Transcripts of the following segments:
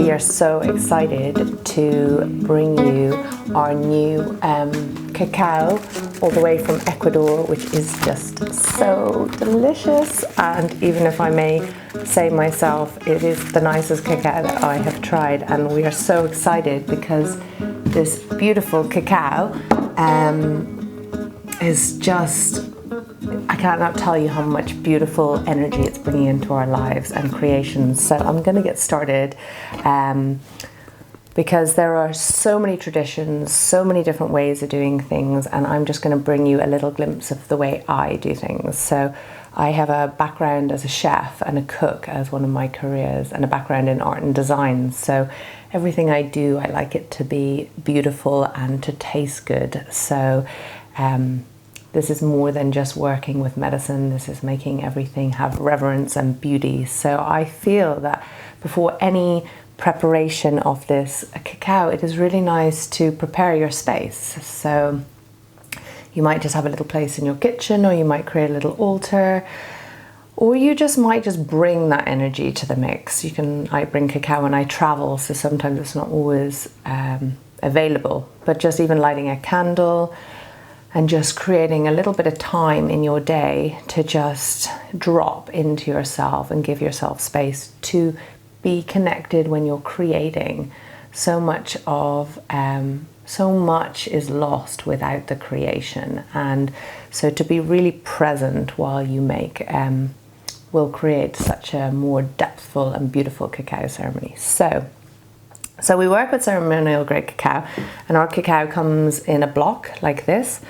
we are so excited to bring you our new cacao all the way from Ecuador, which is just so delicious. And even if I may say myself, it is the nicest cacao that I have tried, and we are so excited because this beautiful cacao is just, I cannot tell you how much beautiful energy it's bringing into our lives and creations. So I'm going to get started because there are so many traditions, so many different ways of doing things, and I'm just going to bring you a little glimpse of the way I do things. So I have a background as a chef and a cook as one of my careers, and a background in art and design. So everything I do, I like it to be beautiful and to taste good. So this is more than just working with medicine. This is making everything have reverence and beauty. So I feel that before any preparation of this cacao, it is really nice to prepare your space. So you might just have a little place in your kitchen, or you might create a little altar, or you just might just bring that energy to the mix. I bring cacao when I travel, so sometimes it's not always available, but just even lighting a candle and just creating a little bit of time in your day to just drop into yourself and give yourself space to be connected when you're creating. So much is lost without the creation, and so to be really present while you make will create such a more depthful and beautiful cacao ceremony. So we work with ceremonial grade cacao, and our cacao comes in a block like this,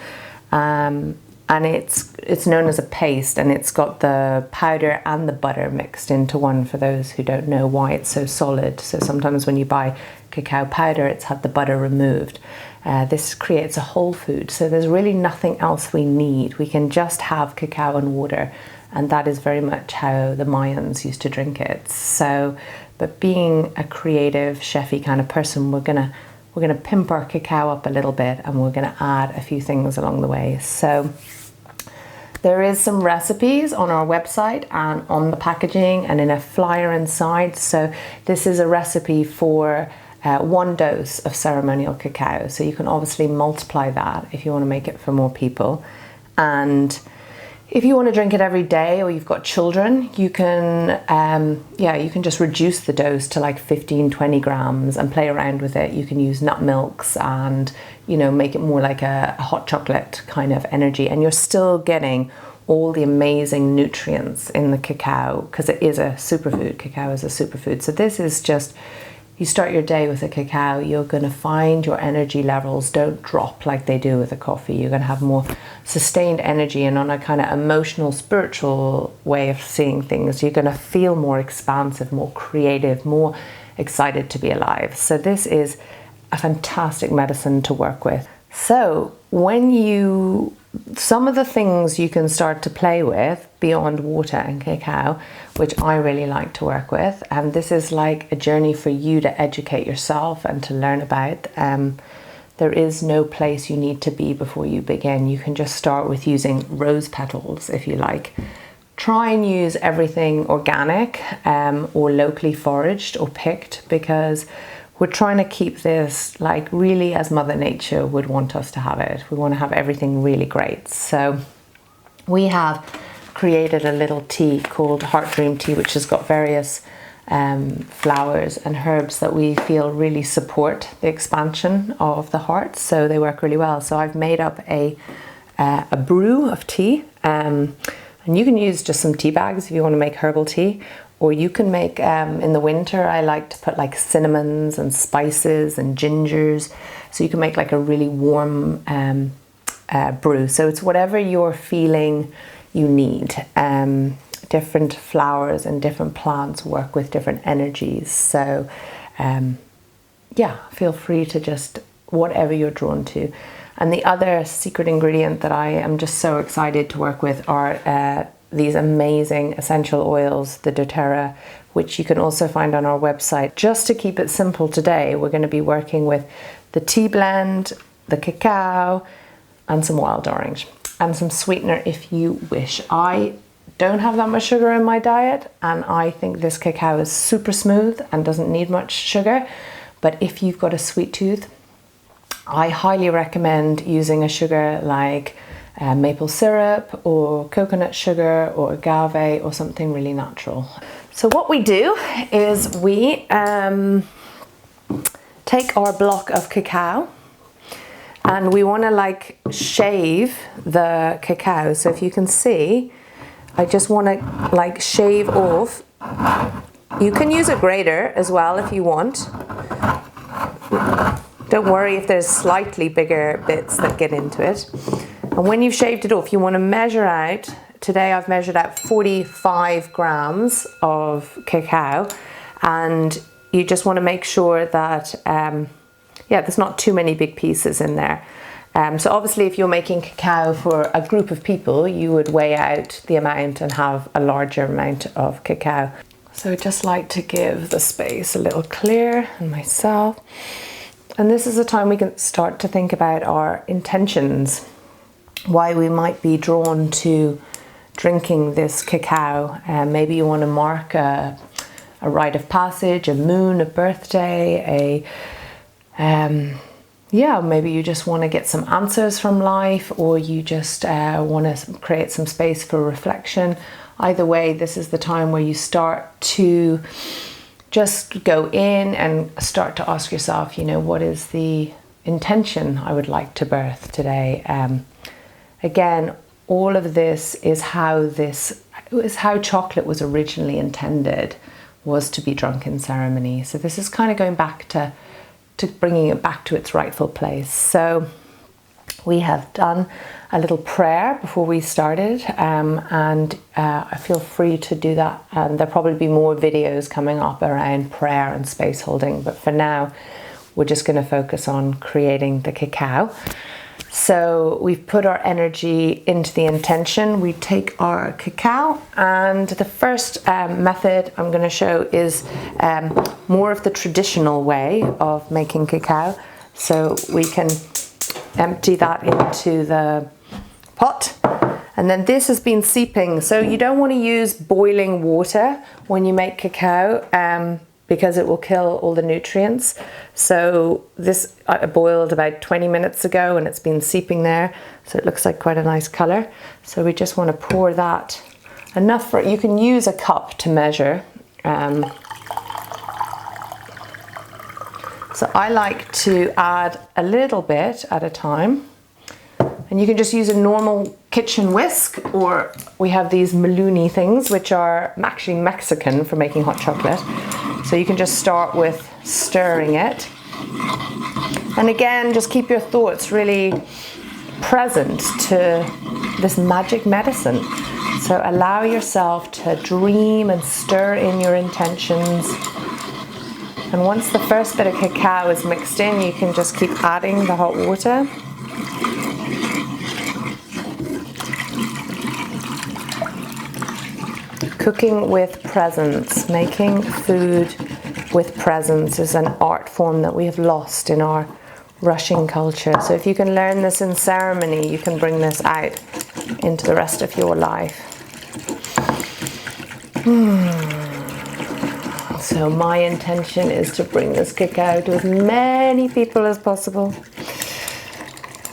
and it's known as a paste, and it's got the powder and the butter mixed into one, for those who don't know why it's so solid. So sometimes when you buy cacao powder, it's had the butter removed. This creates a whole food, so there's really nothing else we need. We can just have cacao and water, and that is very much how the Mayans used to drink it. So, but being a creative, chefy kind of person, we're gonna pimp our cacao up a little bit, and we're gonna add a few things along the way. So there is some recipes on our website and on the packaging and in a flyer inside. So this is a recipe for 1 dose of ceremonial cacao. So you can obviously multiply that if you want to make it for more people. And if you want to drink it every day, or you've got children, you can you can just reduce the dose to like 15-20 grams and play around with it. You can use nut milks and, you know, make it more like a hot chocolate kind of energy, and you're still getting all the amazing nutrients in the cacao, because it is a superfood. Cacao is a superfood. So this is just, you start your day with a cacao, you're going to find your energy levels don't drop like they do with a coffee. You're going to have more sustained energy, and on a kind of emotional, spiritual way of seeing things, you're going to feel more expansive, more creative, more excited to be alive. So this is a fantastic medicine to work with. So some of the things you can start to play with beyond water and cacao, which I really like to work with, and this is like a journey for you to educate yourself and to learn about. There is no place you need to be before you begin. You can just start with using rose petals if you like. Try and use everything organic or locally foraged or picked, because we're trying to keep this like really as Mother Nature would want us to have it. We want to have everything really great. So we have created a little tea called Heart Dream Tea, which has got various flowers and herbs that we feel really support the expansion of the heart. So they work really well. So I've made up a brew of tea, and you can use just some tea bags if you want to make herbal tea. Or you can make, in the winter, I like to put like cinnamons and spices and gingers. So you can make like a really warm brew. So it's whatever you're feeling you need. Different flowers and different plants work with different energies. So feel free to just whatever you're drawn to. And the other secret ingredient that I am just so excited to work with are these amazing essential oils, the doTERRA, which you can also find on our website. Just to keep it simple today, we're going to be working with the tea blend, the cacao, and some wild orange, and some sweetener if you wish. I don't have that much sugar in my diet, and I think this cacao is super smooth and doesn't need much sugar. But if you've got a sweet tooth, I highly recommend using a sugar like maple syrup or coconut sugar or agave or something really natural. So what we do is we take our block of cacao, and we want to like shave the cacao. So if you can see, I just want to like shave off. You can use a grater as well if you want. Don't worry if there's slightly bigger bits that get into it. And when you've shaved it off, you want to measure out. Today I've measured out 45 grams of cacao, and you just want to make sure that there's not too many big pieces in there. So obviously if you're making cacao for a group of people, you would weigh out the amount and have a larger amount of cacao. So I just like to give the space a little clear, and myself. And this is a time we can start to think about our intentions, why we might be drawn to drinking this cacao. Maybe you want to mark a rite of passage, a moon, a birthday, maybe you just want to get some answers from life, or you just want to create some space for reflection. Either way, this is the time where you start to just go in and start to ask yourself, what is the intention I would like to birth today? Again, all of this is how chocolate was originally intended, was to be drunk in ceremony. So this is kind of going back to bringing it back to its rightful place. So we have done a little prayer before we started, and I feel free to do that. And there'll probably be more videos coming up around prayer and space holding, but for now we're just going to focus on creating the cacao. So we've put our energy into the intention. We take our cacao, and the first method I'm going to show is more of the traditional way of making cacao. So we can empty that into the pot, and then this has been seeping. So you don't want to use boiling water when you make cacao, because it will kill all the nutrients. So this I boiled about 20 minutes ago, and it's been seeping there, so it looks like quite a nice color. So we just want to pour that enough for, you can use a cup to measure. So I like to add a little bit at a time, and you can just use a normal kitchen whisk, or we have these maluni things, which are actually Mexican for making hot chocolate. So you can just start with stirring it. And again, just keep your thoughts really present to this magic medicine. So allow yourself to dream and stir in your intentions. And once the first bit of cacao is mixed in, you can just keep adding the hot water. Cooking with presence, making food with presence, is an art form that we have lost in our rushing culture. So if you can learn this in ceremony, you can bring this out into the rest of your life. So my intention is to bring this cacao to as many people as possible.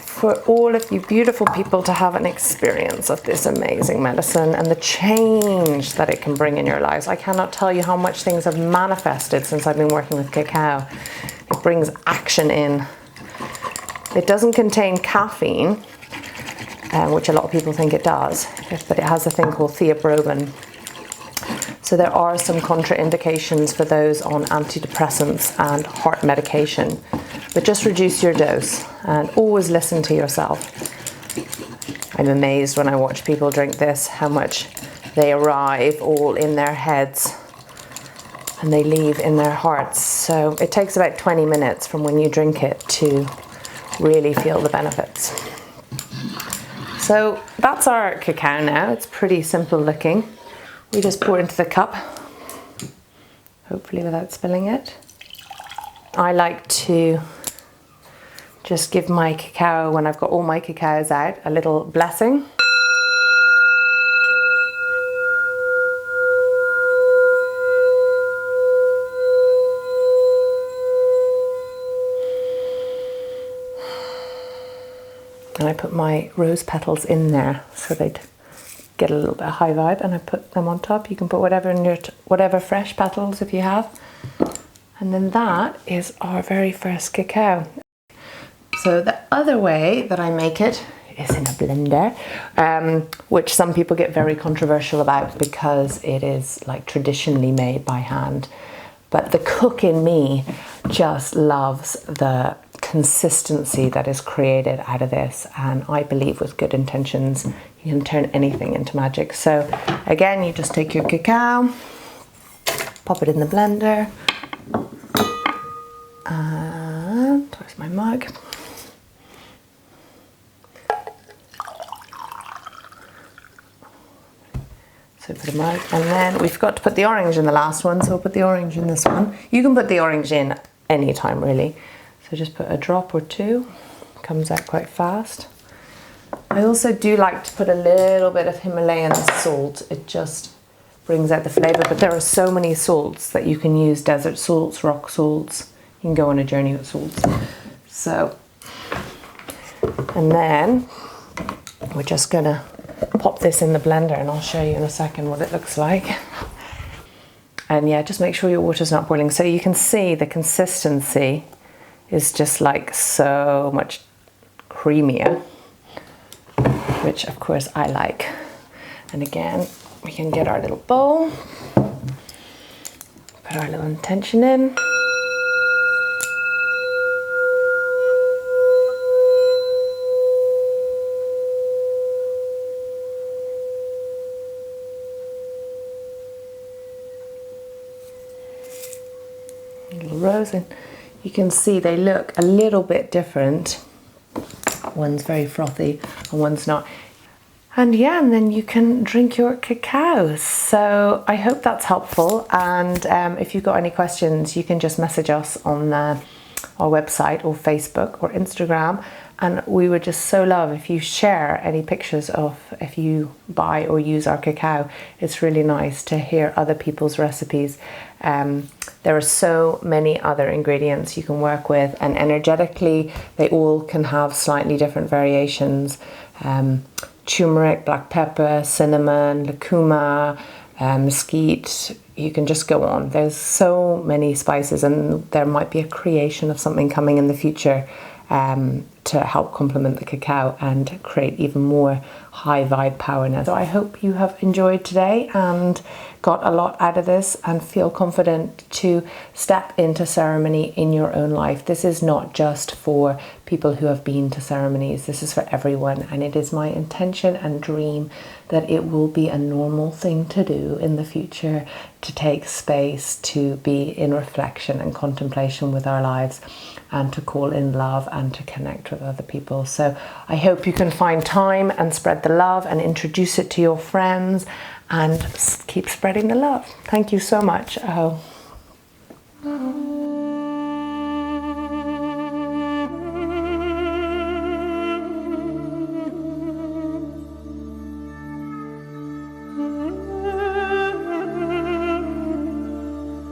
For all of you beautiful people to have an experience of this amazing medicine and the change that it can bring in your lives. I cannot tell you how much things have manifested since I've been working with cacao. It brings action in. It doesn't contain caffeine, which a lot of people think it does, but it has a thing called theobromine. So there are some contraindications for those on antidepressants and heart medication. But just reduce your dose and always listen to yourself. I'm amazed when I watch people drink this, how much they arrive all in their heads and they leave in their hearts. So it takes about 20 minutes from when you drink it to really feel the benefits. So that's our cacao now. It's pretty simple looking. We just pour into the cup, hopefully without spilling it. I like to just give my cacao, when I've got all my cacaos out, a little blessing. and I put my rose petals in there so they'd get a little bit of high vibe, and I put them on top. You can put whatever in your whatever fresh petals if you have. And then that is our very first cacao. So the other way that I make it is in a blender, which some people get very controversial about because it is like traditionally made by hand. But the cook in me just loves the consistency that is created out of this, and I believe with good intentions you can turn anything into magic. So again, you just take your cacao, pop it in the blender, and where's my mug? So put a mug, and then we forgot to put the orange in the last one, so we'll put the orange in this one. You can put the orange in any time really. So just put a drop or two, comes out quite fast. I also do like to put a little bit of Himalayan salt. It just brings out the flavour, but there are so many salts that you can use, desert salts, rock salts. You can go on a journey with salts. So, and then we're just gonna pop this in the blender, and I'll show you in a second what it looks like. And yeah, just make sure your water's not boiling. So you can see the consistency is just like so much creamier, which of course I like. And again, we can get our little bowl, put our little intention in. Little rose, and you can see they look a little bit different. One's very frothy and one's not. And yeah, and then you can drink your cacao. So I hope that's helpful, and if you've got any questions, you can just message us on our website or Facebook or Instagram, and we would just so love if you share any pictures of if you buy or use our cacao. It's really nice to hear other people's recipes. There are so many other ingredients you can work with, and energetically they all can have slightly different variations. Turmeric, black pepper, cinnamon, lucuma, mesquite, you can just go on. There's so many spices, and there might be a creation of something coming in the future to help complement the cacao and create even more high vibe power now. So I hope you have enjoyed today and got a lot out of this and feel confident to step into ceremony in your own life. This is not just for people who have been to ceremonies, this is for everyone, and it is my intention and dream that it will be a normal thing to do in the future, to take space to be in reflection and contemplation with our lives, and to call in love and to connect with other people. So I hope you can find time and spread the love and introduce it to your friends and keep spreading the love. Thank you so much.